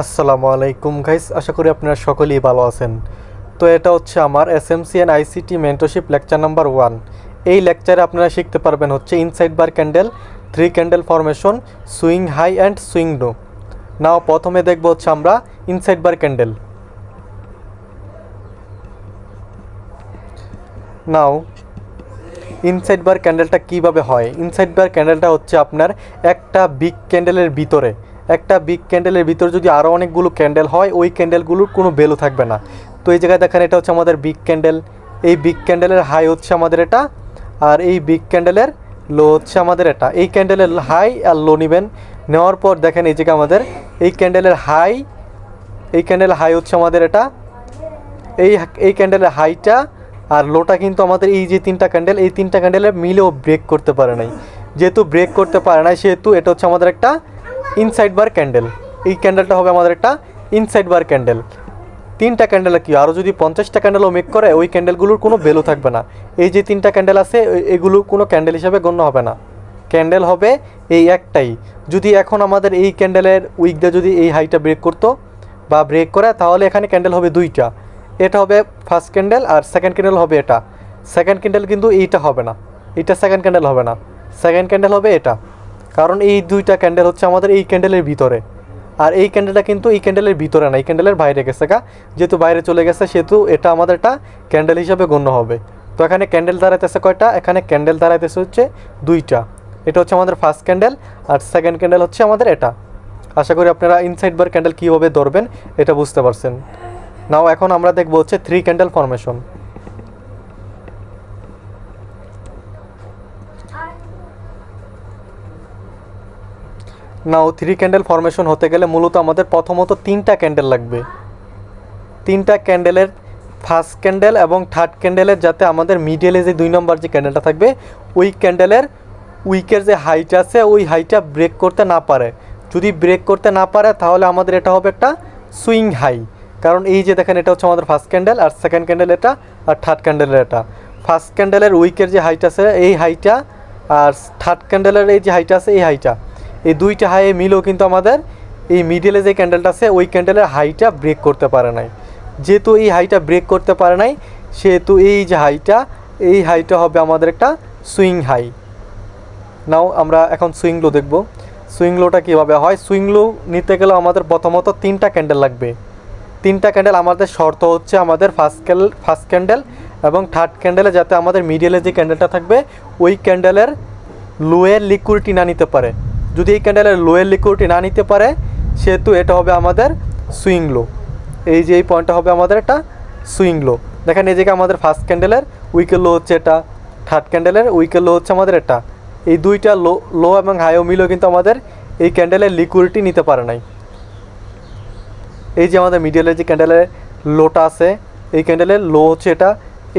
আসসালামু আলাইকুম গাইস, আশা করি আপনারা সকলেই ভালো আছেন। তো এটা হচ্ছে আমার SMC and ICT mentorship lecture number 1। এই লেকচারে আপনারা শিখতে পারবেন হচ্ছে inside bar candle, 3 candle formation, swing high and swing low. Now প্রথমে দেখব হচ্ছে আমরা inside bar candle. Now inside bar ক্যান্ডেলটা কিভাবে হয়? ইনসাইড বার ক্যান্ডেলটা হচ্ছে আপনার একটা বিগ ক্যান্ডেলের ভিতরে, একটা বিগ ক্যান্ডেলের ভিতরে যদি আরও অনেকগুলো ক্যান্ডেল হয়, ওই ক্যান্ডেলগুলোর কোনো ভ্যালু থাকবে না। তো এই জায়গায় দেখেন, এটা হচ্ছে আমাদের বিগ ক্যান্ডেল। এই বিগ ক্যান্ডেলের হাই হচ্ছে আমাদের এটা, আর এই বিগ ক্যান্ডেলের লো হচ্ছে আমাদের এটা। এই ক্যান্ডেলের হাই আর লো নেবেন। নেওয়ার পর দেখেন এই জায়গায় আমাদের এই ক্যান্ডেলের হাই, এই ক্যান্ডেলের হাই হচ্ছে আমাদের এটা, এই ক্যান্ডেলের হাইটা আর লোটা কিন্তু আমাদের এই যে তিনটা ক্যান্ডেল, এই তিনটা ক্যান্ডেলে মিলেও ব্রেক করতে পারে নাই। যেহেতু ব্রেক করতে পারে নাই, সেহেতু এটা হচ্ছে আমাদের একটা ইনসাইড বার ক্যান্ডেল। এই ক্যান্ডেলটা হবে আমাদের একটা ইনসাইড বার ক্যান্ডেল। তিনটা ক্যান্ডেল কি আরও যদি 50টা ক্যান্ডেলও মেক করে, ওই ক্যান্ডেলগুলোর কোনো ভ্যালু থাকবে না। এই যে তিনটা ক্যান্ডেল আছে, এগুলো কোনো ক্যান্ডেল হিসাবে গণ্য হবে না। ক্যান্ডেল হবে এই একটাই। যদি এখন আমাদের এই ক্যান্ডেলের উইক দিয়ে যদি এই হাইটা ব্রেক করতো বা ব্রেক করে, তাহলে এখানে ক্যান্ডেল হবে দুইটা। এটা হবে ফার্স্ট ক্যান্ডেল আর সেকেন্ড ক্যান্ডেল হবে এটা। সেকেন্ড ক্যান্ডেল কিন্তু এইটা হবে না, এটা সেকেন্ড ক্যান্ডেল হবে না, সেকেন্ড ক্যান্ডেল হবে এটা। কারণ এই দুইটা ক্যান্ডেল হচ্ছে আমাদের এই ক্যান্ডেলের ভিতরে, আর এই ক্যান্ডেলটা কিন্তু এই ক্যান্ডেলের ভিতরে না, এই ক্যান্ডেলের বাইরে গেছে যেহেতু বাইরে চলে গেছে, সেহেতু এটা আমাদের একটা ক্যান্ডেল হিসাবে গণ্য হবে। তো এখানে ক্যান্ডেল দাঁড়াইতেছে কয়টা? এখানে ক্যান্ডেল দাঁড়াইতেছে হচ্ছে দুইটা। এটা হচ্ছে আমাদের ফার্স্ট ক্যান্ডেল আর সেকেন্ড ক্যান্ডেল হচ্ছে আমাদের এটা। আশা করি আপনারা ইনসাইড বার ক্যান্ডেল কীভাবে ধরবেন এটা বুঝতে পারছেন। নাও এখন আমরা দেখব হচ্ছে 3 ক্যান্ডেল ফরমেশন। নাও 3 ক্যান্ডেল ফরমেশন হতে গেলে মূলত আমাদের প্রথমত 3টা ক্যান্ডেল লাগবে। 3টা ক্যান্ডেলের ফার্স্ট ক্যান্ডেল এবং থার্ড ক্যান্ডেলের যাতে আমাদের মিডলে যে 2 নম্বর যে ক্যান্ডেলটা থাকবে, ওই ক্যান্ডেলের উইকের যে হাইট আছে, ওই হাইটা ব্রেক করতে না পারে। যদি ব্রেক করতে না পারে, তাহলে আমাদের এটা হবে একটা সুইং হাই। কারণ এই যে দেখেন, এটা হচ্ছে আমাদের ফার্স্ট ক্যান্ডেল, আর সেকেন্ড ক্যান্ডেল এটা, আর থার্ড ক্যান্ডেলের এটা। ফার্স্ট ক্যান্ডেলের উইকের যে হাইট আছে, এই হাইটা, আর থার্ড ক্যান্ডেলের এই যে হাইটা আছে, এই হাইটা, এই দুইটা হাইয়ে মিলেও কিন্তু আমাদের এই মিডলে যে ক্যান্ডেলটা আছে, ওই ক্যান্ডেলের হাইটা ব্রেক করতে পারে নাই। যেহেতু এই হাইটা ব্রেক করতে পারে নাই, সেহেতু এই যে হাইটা, এই হাইটা হবে আমাদের একটা সুইং হাই। নাও আমরা এখন সুইং লো দেখব। সুইং লোটা কীভাবে হয়? সুইং লো নিতে গেলে আমাদের প্রথমত 3টা ক্যান্ডেল লাগবে। 3টা ক্যান্ডেল আমাদের শর্ত হচ্ছে আমাদের ফার্স্ট ক্যান্ডেল এবং থার্ড ক্যান্ডেলে যাতে আমাদের মিডিলে যে ক্যান্ডেলটা থাকবে, ওই ক্যান্ডেলের লোয়ের লিকুইডিটি না নিতে পারে। যদি এই ক্যান্ডেলের লোয়ের লিকুইডিটি না নিতে পারে, সেহেতু এটা হবে আমাদের সুইং লো। এই যে এই পয়েন্টটা হবে আমাদের একটা সুইং লো। দেখেন এই জায়গায় আমাদের ফার্স্ট ক্যান্ডেলের উইকের লো হচ্ছে এটা, থার্ড ক্যান্ডেলের উইকের লো হচ্ছে আমাদের এটা। এই দুইটা লো এবং হাইও মিলেও কিন্তু আমাদের এই ক্যান্ডেলের লিকুইডিটি নিতে পারে নাই। এই যে আমাদের মিডিলের যে ক্যান্ডেলের লোটা আছে, এই ক্যান্ডেলের লো হচ্ছে এটা।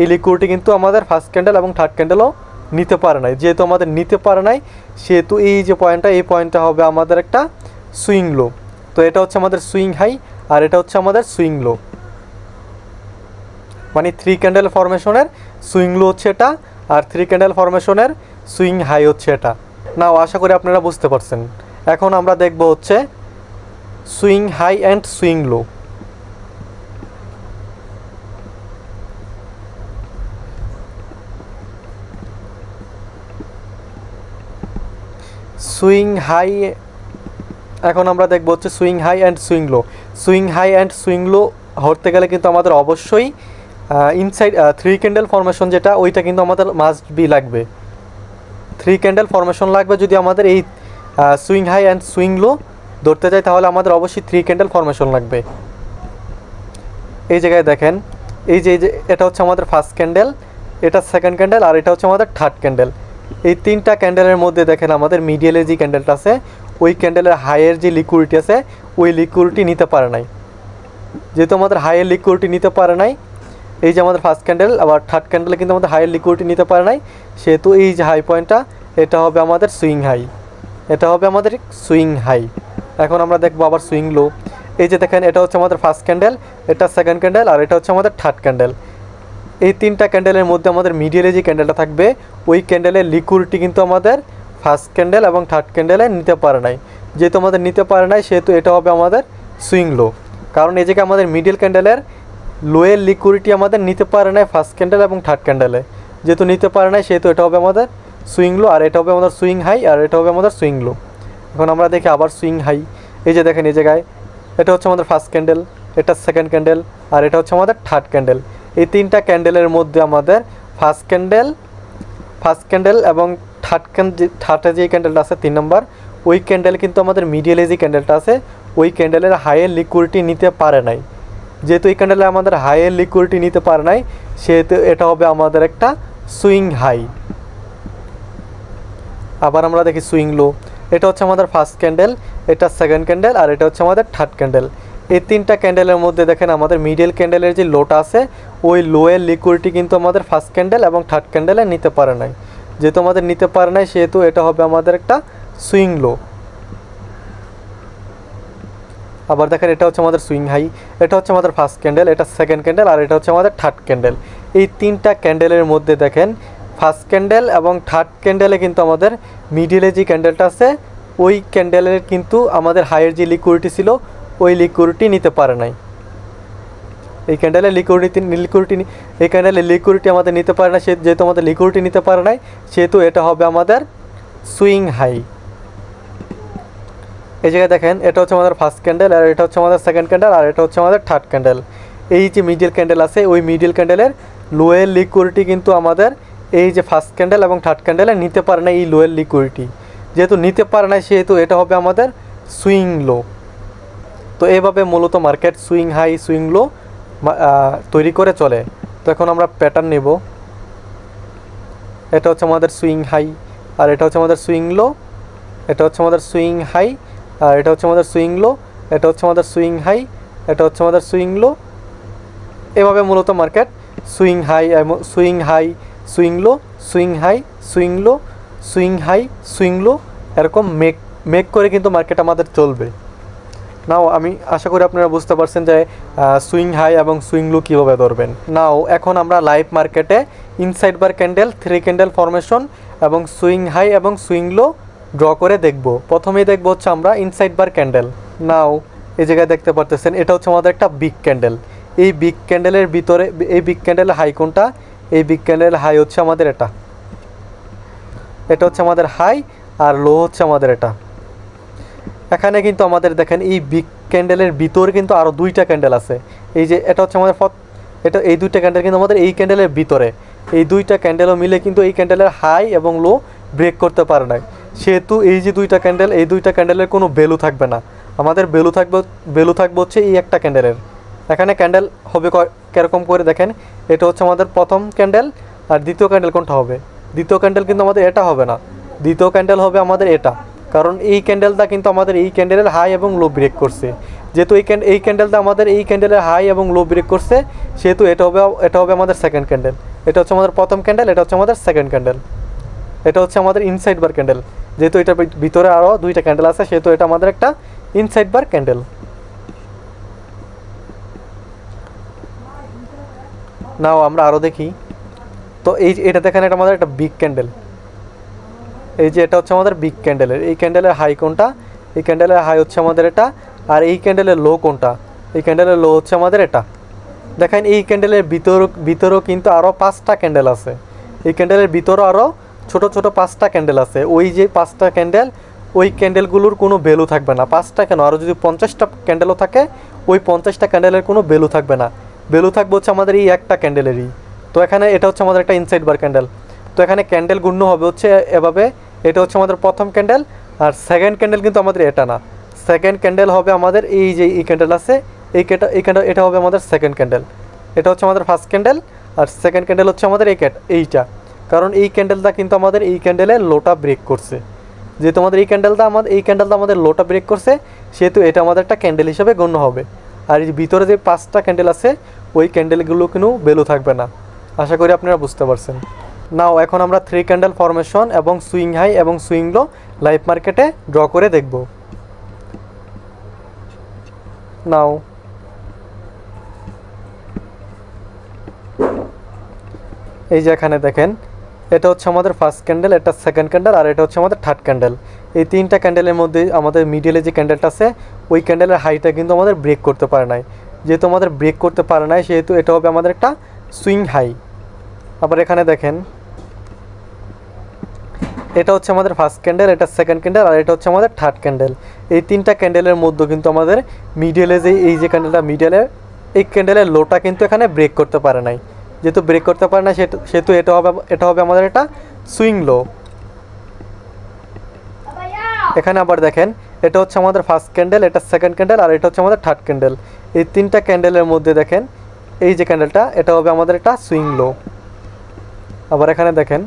এই লিকুইডিটি কিন্তু আমাদের ফার্স্ট ক্যান্ডেল এবং থার্ড ক্যান্ডেলও নিতে পারে নাই। যেহেতু আমাদের নিতে পারে নাই, সেহেতু এই যে পয়েন্টটা, এই পয়েন্টটা হবে আমাদের একটা সুইং লো। তো এটা হচ্ছে আমাদের সুইং হাই, আর এটা হচ্ছে আমাদের সুইং লো। মানে 3 ক্যান্ডেল ফরমেশনের সুইং লো হচ্ছে এটা, আর 3 ক্যান্ডেল ফরমেশনের সুইং হাই হচ্ছে এটা। নাও আশা করি আপনারা বুঝতে পারছেন। এখন আমরা দেখব হচ্ছে swing high and swing low. Swing high, এখন আমরা দেখব হচ্ছে swing high and swing low. Swing high and swing low হতে গেলে কিন্তু আমাদের অবশ্যই ইনসাইড 3 ক্যান্ডেল ফরমেশন যেটা, ওইটা কিন্তু আমাদের মাস্ট বি লাগবে। 3 ক্যান্ডেল ফরমেশন লাগবে যদি আমাদের এই swing high and swing low ধরতে যাই, তাহলে আমাদের অবশ্যই 3 ক্যান্ডেল ফরমেশন লাগবে। এই জায়গায় দেখেন, এই যে এটা হচ্ছে আমাদের ফার্স্ট ক্যান্ডেল, এটা সেকেন্ড ক্যান্ডেল, আর এটা হচ্ছে আমাদের থার্ড ক্যান্ডেল। এই 3টা ক্যান্ডেলের মধ্যে দেখেন আমাদের মিডিলে যে ক্যান্ডেলটা আছে, ওই ক্যান্ডেলের হাইয়ের যে লিকুইডিটি আছে, ওই লিকুইডিটি নিতে পারে নাই। যেহেতু আমাদের হাইয়ের লিকুইডিটি নিতে পারে নাই, এই যে আমাদের ফার্স্ট ক্যান্ডেল আবার থার্ড ক্যান্ডেলে কিন্তু আমাদের হাইয়ের লিকুইডিটি নিতে পারে নাই, সেহেতু এই যে হাই পয়েন্টটা, এটা হবে আমাদের সুইং হাই, এটা হবে আমাদের সুইং হাই। এখন আমরা দেখবো আবার সুইং লো। এই যে দেখেন, এটা হচ্ছে আমাদের ফার্স্ট ক্যান্ডেল, এটা সেকেন্ড ক্যান্ডেল, আর এটা হচ্ছে আমাদের থার্ড ক্যান্ডেল। এই 3টা ক্যান্ডেলের মধ্যে আমাদের মিডিলে যে ক্যান্ডেলটা থাকবে, ওই ক্যান্ডেলের লিকুইডিটি কিন্তু আমাদের ফার্স্ট ক্যান্ডেল এবং থার্ড ক্যান্ডেলে নিতে পারে নাই। যেহেতু আমাদের নিতে পারে নাই, সেহেতু এটা হবে আমাদের সুইং লো, কারণ এই জায়গায় আমাদের মিডল ক্যান্ডেলের লোয়ের লিকুইডিটি আমাদের নিতে পারে না ফার্স্ট ক্যান্ডেল এবং থার্ড ক্যান্ডেলে, যেহেতু নিতে পারে না সেহেতু এটা হবে আমাদের সুইং লো, আর এটা হবে আমাদের সুইং হাই, আর এটা হবে আমাদের সুইং লো। এখন আমরা দেখি আবার সুইং হাই, এই যে দেখেন এই জায়গায় এটা হচ্ছে আমাদের ফার্স্ট ক্যান্ডেল, এটা সেকেন্ড ক্যান্ডেল, আর এটা হচ্ছে আমাদের থার্ড ক্যান্ডেল। এই তিনটা ক্যান্ডেলের মধ্যে আমাদের ফার্স্ট ক্যান্ডেল এবং থার্ডে যে ক্যান্ডেলটা আছে 3 নম্বর, ওই ক্যান্ডেল কিন্তু আমাদের মিডিয়ালে যে ক্যান্ডেলটা আছে ওই ক্যান্ডেলের হাইয়ের লিকুইডিটি নিতে পারে নাই। যেহেতু এই ক্যান্ডেলে আমাদের হাইয়ের লিকুইডিটি নিতে পারে নাই সেহেতু এটা হবে আমাদের একটা সুইং হাই। আবার আমরা দেখি সুইং লো, এটা হচ্ছে আমাদের ফার্স্ট ক্যান্ডেল, এটা সেকেন্ড ক্যান্ডেল, আর এটা হচ্ছে আমাদের থার্ড ক্যান্ডেল। এই তিনটা ক্যান্ডেলের মধ্যে দেখেন আমাদের মিডল ক্যান্ডেলের যে লোটা আছে ওই লোয়ের লিকুইডিটি কিন্তু আমাদের ফার্স্ট ক্যান্ডেল এবং থার্ড ক্যান্ডেলে নিতে পারে নাই। যেহেতু আমাদের নিতে পারে নাই সেহেতু এটা হবে আমাদের একটা সুইং লো। আবার দেখেন এটা হচ্ছে আমাদের সুইং হাই, এটা হচ্ছে আমাদের ফার্স্ট ক্যান্ডেল, এটা সেকেন্ড ক্যান্ডেল, আর এটা হচ্ছে আমাদের থার্ড ক্যান্ডেল। এই তিনটা ক্যান্ডেলের মধ্যে দেখেন ফার্স্ট ক্যান্ডেল এবং থার্ড ক্যান্ডেলে কিন্তু আমাদের মিডিলে যে ক্যান্ডেলটা আছে ওই ক্যান্ডেলের কিন্তু আমাদের হাইয়ের যে লিকুইডিটি ছিল ওই লিকুইডিটি নিতে পারে নাই। এই ক্যান্ডেলের লিকুইডিটি আমাদের নিতে পারে না, যেহেতু আমাদের লিকুইডিটি নিতে পারে নাই সেহেতু এটা হবে আমাদের সুইং হাই। এই জায়গায় দেখেন এটা হচ্ছে আমাদের ফার্স্ট ক্যান্ডেল, আর এটা হচ্ছে আমাদের সেকেন্ড ক্যান্ডেল, আর এটা হচ্ছে আমাদের থার্ড ক্যান্ডেল। এই যে মিডল ক্যান্ডেল আছে ওই মিডল ক্যান্ডেলের লোয়ের লিকুইডিটি কিন্তু আমাদের এই যে ফার্স্ট ক্যান্ডেল এবং থার্ড ক্যান্ডেলে নিতে পারে না এই লোয়ের লিকুইডিটি, যেহেতু নিতে পারে না সেহেতু এটা হবে আমাদের সুইং লো। তো এইভাবে মূলত market swing high swing low তৈরি করে চলে। তো এখন আমরা প্যাটার্ন নেব, এটা হচ্ছে আমাদের সুইং হাই, আর এটা হচ্ছে আমাদের সুইং লো, এটা হচ্ছে আমাদের সুইং হাই, আর এটা হচ্ছে আমাদের সুইং লো, এটা হচ্ছে আমাদের সুইং হাই, এটা হচ্ছে আমাদের সুইং লো। এভাবে মূলত market swing high swing high swing low, swing high swing low, swing high swing low, এরকম মেক করে কিন্তু মার্কেট আমাদের চলবে। নাও আমি আশা করি আপনারা বুঝতে পারছেন যে সুইং হাই এবং সুইং লো কীভাবে ধরবেন। নাও এখন আমরা লাইভ মার্কেটে inside bar candle, 3 candle formation এবং সুইং হাই এবং সুইং লো ড্র করে দেখব। প্রথমেই দেখব হচ্ছে আমরা ইনসাইড বার ক্যান্ডেল। নাও এই জায়গায় দেখতে পারতেছেন এটা হচ্ছে আমাদের একটা বিগ ক্যান্ডেল। এই বিগ ক্যান্ডেলের ভিতরে এই বিগ ক্যান্ডেলের হাই কোনটা? এই বিগ ক্যান্ডেলের হাই হচ্ছে আমাদের এটা, এটা হচ্ছে আমাদের হাই, আর লো হচ্ছে আমাদের এটা। এখানে কিন্তু আমাদের দেখেন এই বিগ ক্যান্ডেলের ভিতরে কিন্তু আরও 2টা ক্যান্ডেল আছে। এই যে এটা হচ্ছে আমাদের এটা এই 2টা ক্যান্ডেল কিন্তু আমাদের এই ক্যান্ডেলের ভিতরে, এই 2টা ক্যান্ডেলও মিলে কিন্তু এই ক্যান্ডেলের হাই এবং লো ব্রেক করতে পারে না। সেহেতু এই যে 2টা ক্যান্ডেল, এই 2টা ক্যান্ডেলের কোনো ভ্যালু থাকবে না, আমাদের ভ্যালু থাকবে হচ্ছে এই একটা ক্যান্ডেলের। এখানে ক্যান্ডেল হবে কীরকম করে দেখেন, এটা হচ্ছে আমাদের প্রথম ক্যান্ডেল, আর দ্বিতীয় ক্যান্ডেল কোনটা হবে? দ্বিতীয় ক্যান্ডেল কিন্তু আমাদের এটা হবে না, দ্বিতীয় ক্যান্ডেল হবে আমাদের এটা, কারণ এই ক্যান্ডেলটা কিন্তু আমাদের এই ক্যান্ডেলের হাই এবং লো ব্রেক করছে। যেহেতু এই ক্যান্ডেলটা আমাদের এই ক্যান্ডেলের হাই এবং লো ব্রেক করছে সেহেতু এটা হবে আমাদের সেকেন্ড ক্যান্ডেল। এটা হচ্ছে আমাদের প্রথম ক্যান্ডেল, এটা হচ্ছে আমাদের সেকেন্ড ক্যান্ডেল, এটা হচ্ছে আমাদের ইনসাইড বার ক্যান্ডেল। যেহেতু এটার ভিতরে আরও 2টা ক্যান্ডেল আছে সেহেতু এটা আমাদের একটা ইনসাইড বার ক্যান্ডেল। নাও আমরা আরও দেখি, তো এটা দেখেন এটা আমাদের একটা বিগ ক্যান্ডেল। এই যে এটা হচ্ছে আমাদের বিগ ক্যান্ডেলের, এই ক্যান্ডেলের হাই কোনটা? এই ক্যান্ডেলের হাই হচ্ছে আমাদের এটা, আর এই ক্যান্ডেলের লো কোনটা? এই ক্যান্ডেলের লো হচ্ছে আমাদের এটা। দেখেন এই ক্যান্ডেলের ভিতরেও কিন্তু আরও 5টা ক্যান্ডেল আছে, এই ক্যান্ডেলের ভিতরেও আরও ছোট ছোট 5টা ক্যান্ডেল আছে। ওই যে 5টা ক্যান্ডেল, ওই ক্যান্ডেলগুলোর কোনো ভ্যালু থাকবে না। 5টা কেন, আরও যদি 50টা ক্যান্ডেলও থাকে ওই 50টা ক্যান্ডেলের কোনো ভ্যালু থাকবে না, ভ্যালু থাকবে হচ্ছে আমাদের এই একটা ক্যান্ডেলেরই। তো এখানে এটা হচ্ছে আমাদের একটা ইনসাইড বার ক্যান্ডেল। তো এখানে ক্যান্ডেল গুণ্য হবে হচ্ছে এভাবে, এটা হচ্ছে আমাদের প্রথম ক্যান্ডেল, আর সেকেন্ড ক্যান্ডেল কিন্তু আমাদের এটা না, সেকেন্ড ক্যান্ডেল হবে আমাদের এই যে এই ক্যান্ডেল আছে এই ক্যান্ডেল, এটা হবে আমাদের সেকেন্ড ক্যান্ডেল, এটা হচ্ছে আমাদের ফার্স্ট ক্যান্ডেল, আর সেকেন্ড ক্যান্ডেল হচ্ছে আমাদের এইটা, কারণ এই ক্যান্ডেলটা কিন্তু আমাদের এই ক্যান্ডেলের লোটা ব্রেক করছে। যেহেতু আমাদের এই ক্যান্ডেলটা আমাদের লোটা ব্রেক করছে সেহেতু এটা আমাদের একটা ক্যান্ডেল হিসেবে গণ্য হবে। আর এই ভিতরে যে 5টা ক্যান্ডেল আছে ওই ক্যান্ডেলগুলো কিন্তু ভ্যালু থাকবে না। আশা করি আপনারা বুঝতে পারছেন। নাও এখন আমরা 3 ক্যান্ডেল ফরমেশন এবং সুইং হাই এবং সুইং লো লাইভ মার্কেটে ড্র করে দেখব। নাও এই যে এখানে দেখেন এটা হচ্ছে আমাদের ফার্স্ট ক্যান্ডেল, এটা সেকেন্ড ক্যান্ডেল, আর এটা হচ্ছে আমাদের থার্ড ক্যান্ডেল। এই তিনটা ক্যান্ডেলের মধ্যে আমাদের মিডিলে যে ক্যান্ডেলটা আছে ওই ক্যান্ডেলের হাইটা কিন্তু আমাদের ব্রেক করতে পারে নাই। যেহেতু আমাদের ব্রেক করতে পারে নাই সেহেতু এটা হবে আমাদের একটা সুইং হাই। আবার এখানে দেখেন এটা হচ্ছে আমাদের ফার্স্ট ক্যান্ডেল, এটা সেকেন্ড ক্যান্ডেল, আর এটা হচ্ছে আমাদের থার্ড ক্যান্ডেল। এই তিনটা ক্যান্ডেলের মধ্যে কিন্তু আমাদের মিডিলে যে এই যে ক্যান্ডেলটা মিডিলে, এই ক্যান্ডেলের লোটা কিন্তু এখানে ব্রেক করতে পারে নাই। যেহেতু ব্রেক করতে পারে না সেহেতু এটা হবে আমাদের একটা সুইং লো। এখানে আবার দেখেন এটা হচ্ছে আমাদের ফার্স্ট ক্যান্ডেল, এটা সেকেন্ড ক্যান্ডেল, আর এটা হচ্ছে আমাদের থার্ড ক্যান্ডেল। এই তিনটা ক্যান্ডেলের মধ্যে দেখেন এই যে ক্যান্ডেলটা এটা হবে আমাদের একটা সুইং লো। আবার এখানে দেখেন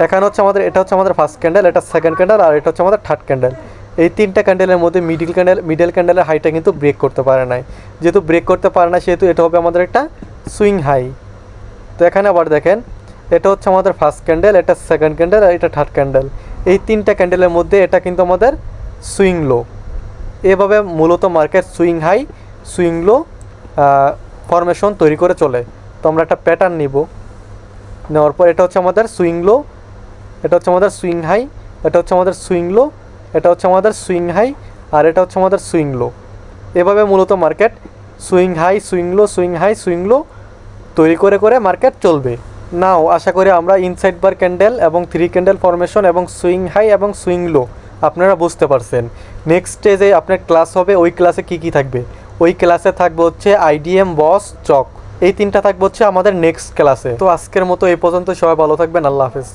এখানে হচ্ছে আমাদের এটা হচ্ছে আমাদের ফার্স্ট ক্যান্ডেল, এটা সেকেন্ড ক্যান্ডেল, আর এটা হচ্ছে আমাদের থার্ড ক্যান্ডেল। এই তিনটা ক্যান্ডেলের মধ্যে মিডল ক্যান্ডেলের হাইটা কিন্তু ব্রেক করতে পারে নাই। যেহেতু ব্রেক করতে পারে না সেহেতু এটা হবে আমাদের একটা সুইং হাই। তো এখানে আবার দেখেন এটা হচ্ছে আমাদের ফার্স্ট ক্যান্ডেল, এটা সেকেন্ড ক্যান্ডেল, আর এটা থার্ড ক্যান্ডেল। এই তিনটা ক্যান্ডেলের মধ্যে এটা কিন্তু আমাদের সুইং লো। এভাবে মূলত market swing high swing low formation তৈরি করে চলে। তো আমরা একটা প্যাটার্ন নিব, নেওয়ার পর এটা হচ্ছে আমাদের সুইং লো, এটা হচ্ছে আমাদের সুইং হাই, এটা হচ্ছে আমাদের সুইং লো, এটা হচ্ছে আমাদের সুইং হাই, আর এটা হচ্ছে আমাদের সুইং লো। এভাবে মূলত market swing high swing low swing high swing low তৈরি করে করে মার্কেট চলবে। নাও আশা করি আমরা ইনসাইড বার ক্যান্ডেল এবং থ্রি ক্যান্ডেল ফরমেশন এবং সুইং হাই এবং সুইং লো আপনারা বুঝতে পারছেন। নেক্সট স্টেজে আপনার ক্লাস হবে, ওই ক্লাসে কি থাকবে? ওই ক্লাসে থাকবে হচ্ছে আইডিএম, বস, চক, এই তিনটা থাকবে হচ্ছে আমাদের নেক্সট ক্লাসে। তো আজকের মতো এই পর্যন্ত, সবাই ভালো থাকবেন, আল্লাহ হাফেজ।